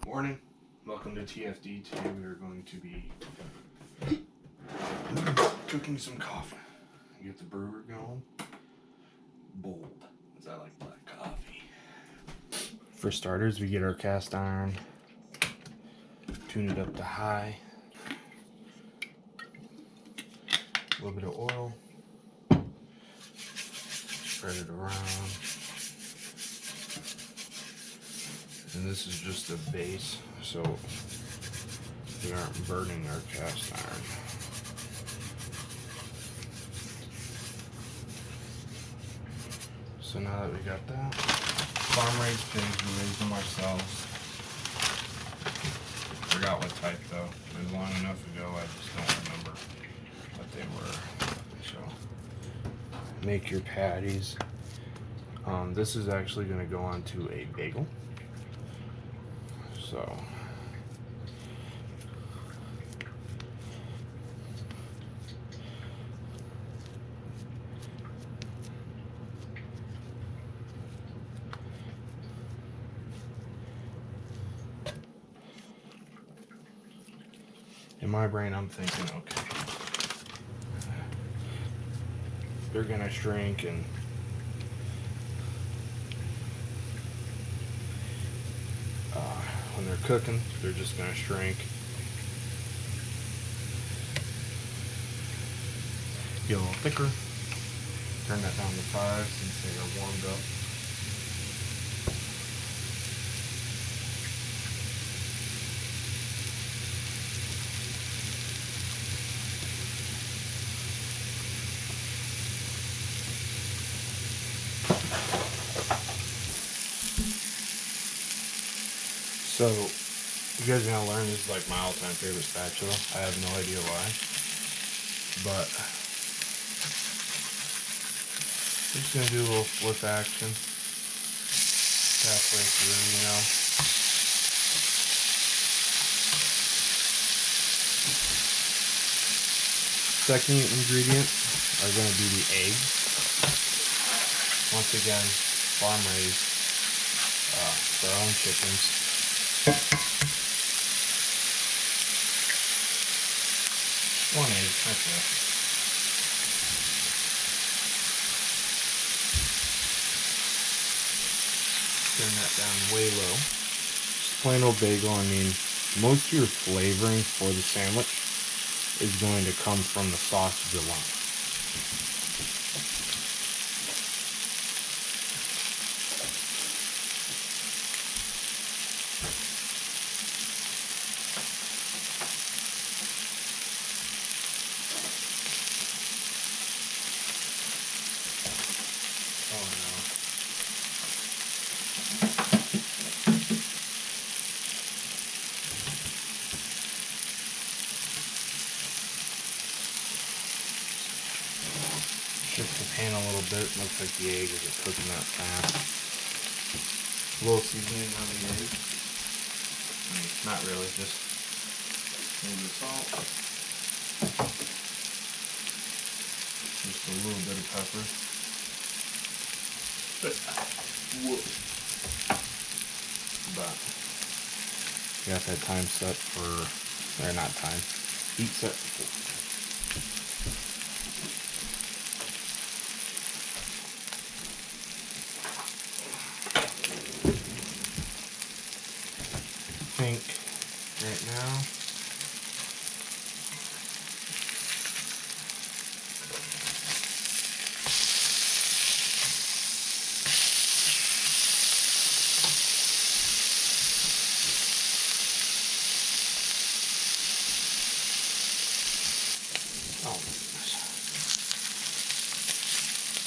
Morning, welcome to TFD. Today we are going to be cooking some coffee. Get the brewer going. Bold, as I like black coffee. For starters, we get our cast iron, tune it up to high, a little bit of oil, spread it around. And this is just a base, so we aren't burning our cast iron. So now that we got that, farm raised pigs, we raised them ourselves. Forgot what type though. It was long enough ago, I just don't remember what they were. So make your patties. This is actually going to go onto a bagel. So in my brain, I'm thinking, okay, they're gonna shrink, and when they're cooking, they're just gonna shrink. Get a little thicker. Turn that down to 5 since they are warmed up. So, you guys are going to learn this is like my all-time favorite spatula. I have no idea why. But, just going to do a little flip action. Halfway through, you know. Second ingredient are going to be the eggs. Once again, farm raised. Their own chickens. One egg, that's it. Turn that down way low. Just plain old bagel. I mean, most of your flavoring for the sandwich is going to come from the sausage alone. Shift the pan a little bit. Looks like the egg isn't cooking that fast. A little seasoning on the egg. I mean, not really, just a little bit of salt. Just a little bit of pepper. But got that time set for, or not time, heat set for 4. Think right now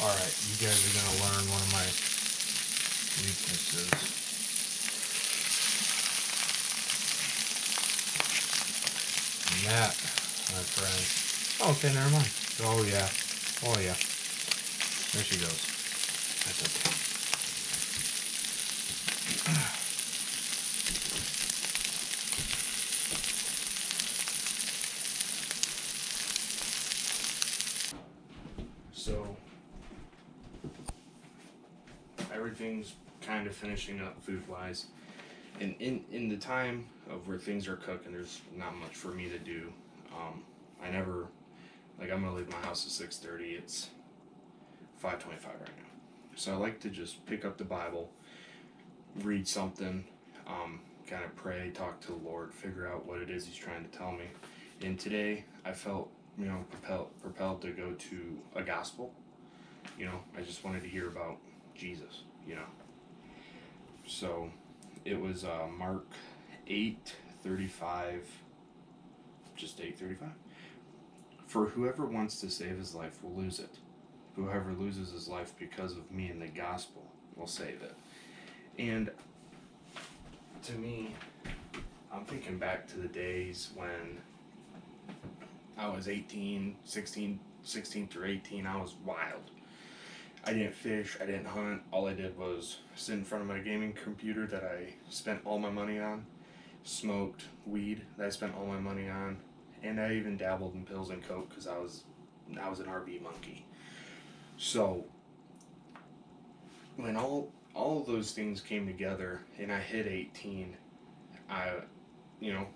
alright, you guys are going to learn one of my weaknesses. And that, my friend. Okay, never mind. Oh yeah. Oh yeah. There she goes. That's okay. So everything's kind of finishing up food-wise. in the time of where things are cooking, there's not much for me to do. I never, like, I'm gonna leave my house at 6:30. It's 5:25 right now, so I like to just pick up the Bible, read something, kind of pray, talk to the Lord, figure out what it is He's trying to tell me. And today I felt, propelled to go to a gospel. I just wanted to hear about Jesus. So it was Mark 8:35, just 8:35. For whoever wants to save his life will lose it. Whoever loses his life because of me and the gospel will save it. And to me, I'm thinking back to the days when I was 16 through 18, I was wild. I didn't fish, I didn't hunt. All I did was sit in front of my gaming computer that I spent all my money on, smoked weed that I spent all my money on, and I even dabbled in pills and coke because I was an RV monkey. So when all of those things came together and I hit 18,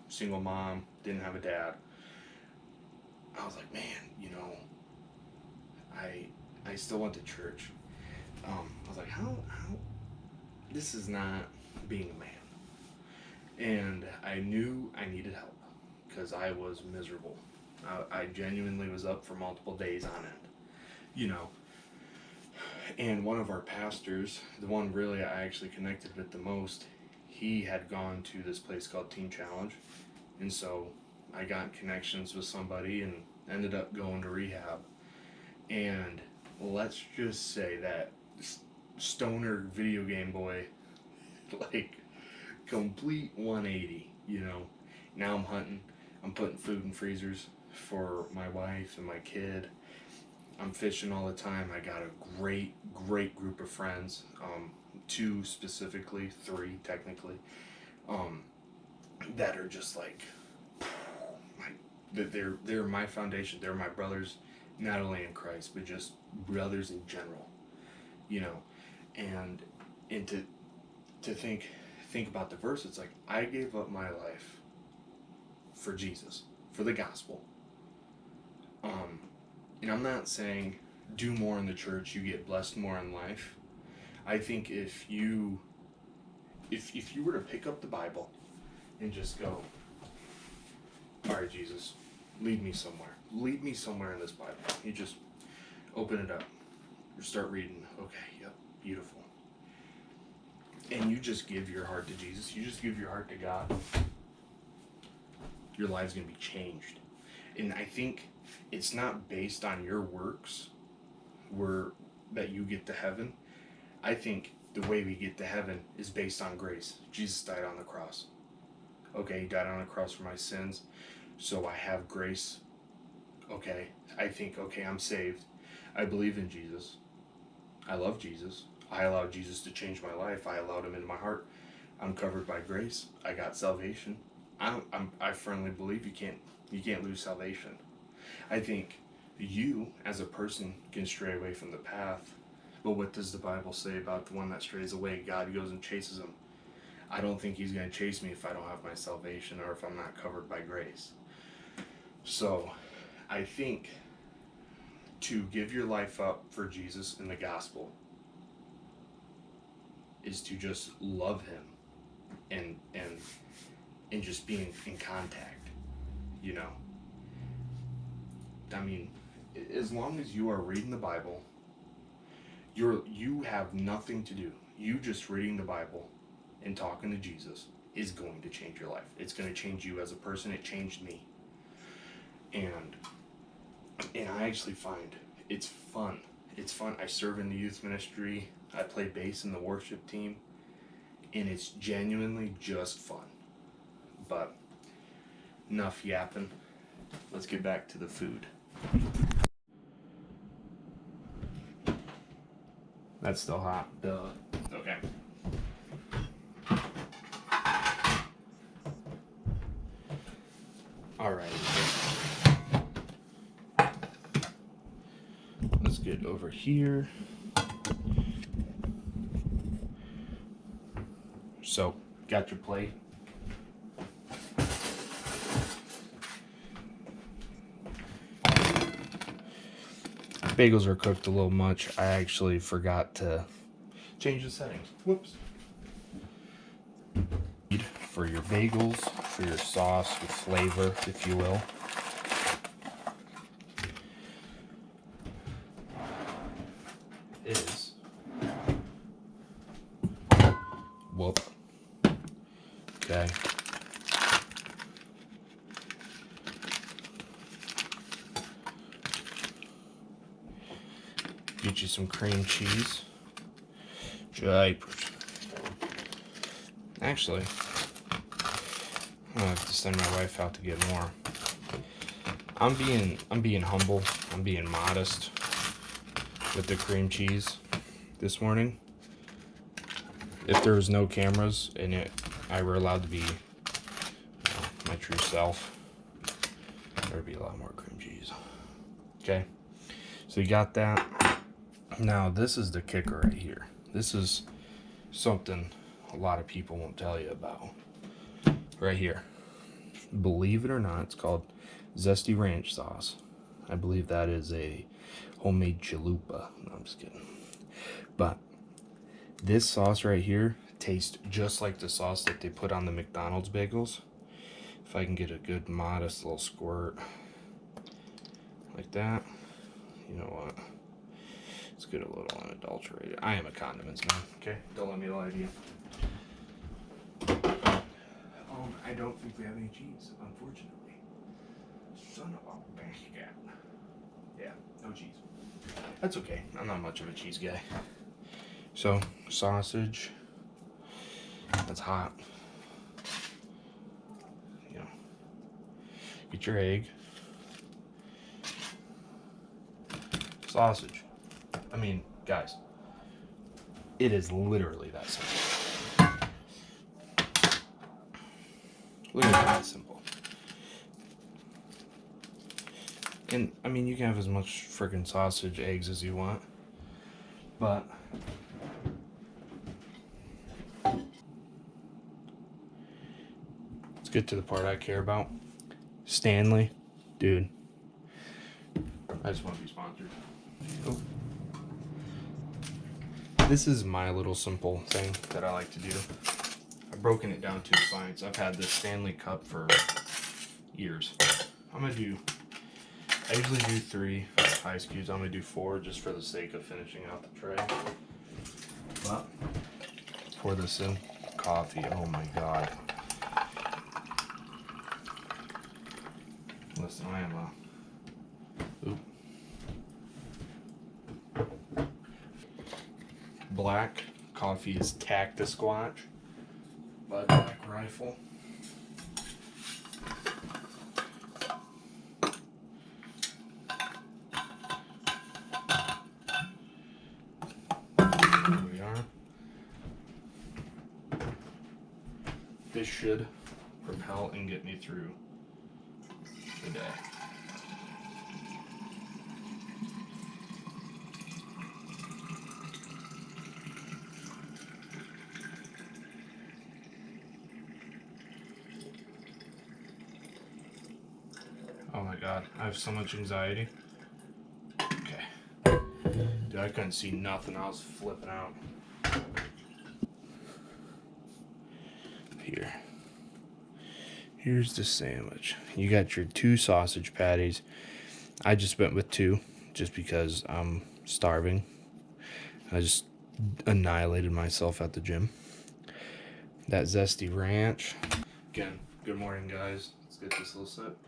single mom, didn't have a dad. I was like, man, I still went to church. I was like, how, this is not being a man. And I knew I needed help because I was miserable. I genuinely was up for multiple days on end, And one of our pastors, the one really I actually connected with the most, he had gone to this place called Teen Challenge. And so I got connections with somebody and ended up going to rehab. And let's just say that stoner video game boy, like, complete 180, Now I'm hunting. I'm putting food in freezers for my wife and my kid. I'm fishing all the time. I got a great group of friends. 2 specifically, 3 technically, that are just like, they're my foundation. They're my brothers, not only in Christ, but just brothers in general, and to think about the verse. It's like, I gave up my life for Jesus, for the gospel. And I'm not saying do more in the church, you get blessed more in life. I think if you were to pick up the Bible and just go, all right, Jesus, lead me somewhere. Lead me somewhere in this Bible. You just open it up. You start reading. Okay, yep, beautiful. And you just give your heart to Jesus. You just give your heart to God. Your life's going to be changed. And I think it's not based on your works that you get to heaven. I think the way we get to heaven is based on grace. Jesus died on the cross. Okay, He died on the cross for my sins, so I have grace. Okay, I think, okay, I'm saved. I believe in Jesus. I love Jesus. I allowed Jesus to change my life. I allowed Him into my heart. I'm covered by grace. I got salvation. I firmly believe you can't lose salvation. I think you, as a person, can stray away from the path. But what does the Bible say about the one that strays away? God goes and chases him. I don't think He's going to chase me if I don't have my salvation or if I'm not covered by grace. So, I think to give your life up for Jesus and the gospel is to just love Him and just being in contact, I mean, as long as you are reading the Bible, you have nothing to do. You just reading the Bible and talking to Jesus is going to change your life. It's going to change you as a person. It changed me. And I actually find it's fun. It's fun. I serve in the youth ministry. I play bass in the worship team. And it's genuinely just fun. But enough yapping. Let's get back to the food. That's still hot. Duh. Okay. Alright. Let's get over here. So, Got your plate. Bagels are cooked a little much. I actually forgot to change the settings. Whoops. For your bagels, for your sauce, your flavor, if you will. Is whoop. Okay. Get you some cream cheese. Japers. Actually, I'm gonna have to send my wife out to get more. I'm being humble. I'm being modest with the cream cheese this morning. If there was no cameras and I were allowed to be my true self, there'd be a lot more cream cheese. Okay, so you got that. Now this is the kicker right here. This is something a lot of people won't tell you about. Right here. Believe it or not, it's called Zesty Ranch sauce. I believe that is a homemade chalupa. No, I'm just kidding. But this sauce right here tastes just like the sauce that they put on the McDonald's bagels. If I can get a good modest little squirt like that, you know what? Let's get a little unadulterated. I am a condiments man, okay? Don't let me lie to you. I don't think we have any cheese, unfortunately. Son of a biscuit. Yeah, no cheese. That's okay. I'm not much of a cheese guy. So, sausage. That's hot. You know. Get your egg. Sausage. I mean, guys, it is literally that simple. Literally that simple. And, I mean, you can have as much freaking sausage, eggs as you want. But let's get to the part I care about. Stanley, dude. I just want to be sponsored. Oh. This is my little simple thing that I like to do. I've broken it down to science. I've had this Stanley Cup for years. I usually do 3 ice cubes. I'm gonna do 4 just for the sake of finishing out the tray. But pour this in. Coffee. Oh my god. Listen, I am black coffee is Cactus Squatch by Black Rifle. Here we are. This should propel and get me through the day. Oh my god, I have so much anxiety. Okay. Dude, I couldn't see nothing. I was flipping out. Here's the sandwich. You got your 2 sausage patties. I just went with 2 just because I'm starving. I just annihilated myself at the gym. That Zesty Ranch. Again, good morning, guys. Let's get this little sip.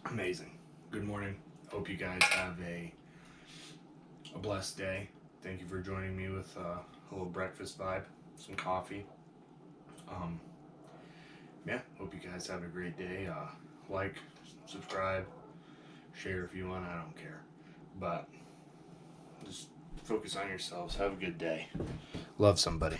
Amazing. Good morning. Hope you guys have a blessed day. Thank you for joining me with a little breakfast vibe, some coffee. Yeah, hope you guys have a great day. Like, subscribe, share if you want. I don't care. But just focus on yourselves. Have a good day. Love somebody.